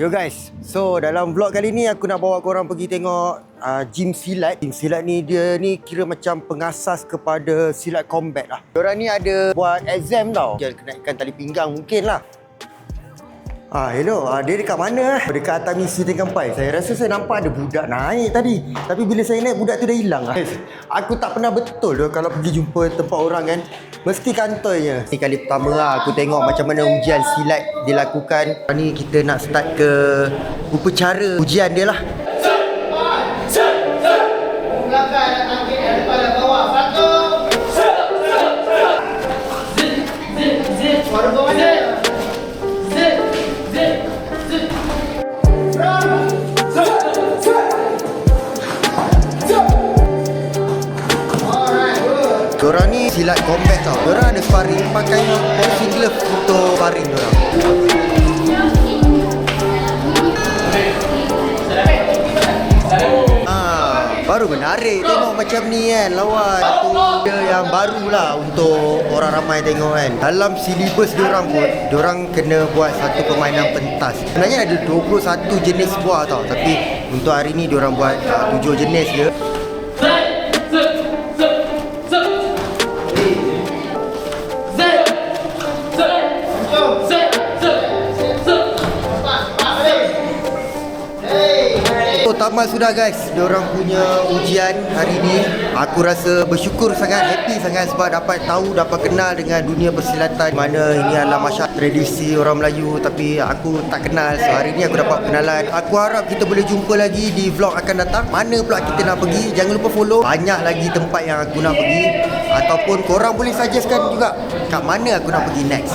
Yo guys, so dalam vlog kali ni aku nak bawa korang pergi tengok gym silat. Gym silat ni dia ni kira macam pengasas kepada silat combat lah. Diorang ni ada buat exam tau. Dia kenaikkan tali pinggang mungkin lah. Hello, dia dekat mana? Dekat atas misi Tengkampai. Saya rasa saya nampak ada budak naik tadi. Tapi bila saya naik, budak tu dah hilang lah. Aku tak pernah betul tu kalau pergi jumpa tempat orang kan, mesti kantornya. Ni kali pertama lah aku tengok macam mana ujian silat dilakukan. Ni kita nak start ke upacara ujian dia lah. Diorang ni silat combat tau. Diorang ada sparring pakai boxing glove untuk sparring diorang. Baru menarik tengok macam ni kan lawan. Satu dia yang baru lah untuk orang ramai tengok kan. Dalam silibus diorang pun, diorang kena buat satu permainan pentas. Sebenarnya ada 21 jenis buah tau. Tapi untuk hari ni diorang buat 7 jenis je. Tamat sudah guys, diorang punya ujian hari ni. Aku rasa bersyukur sangat, happy sangat sebab dapat tahu, dapat kenal dengan dunia persilatan. Mana ini adalah masyarakat tradisi orang Melayu tapi aku tak kenal. So hari ni aku dapat kenalan. Aku harap kita boleh jumpa lagi di vlog akan datang. Mana pula kita nak pergi, jangan lupa follow. Banyak lagi tempat yang aku nak pergi. Ataupun korang boleh suggestkan juga kat mana aku nak pergi next.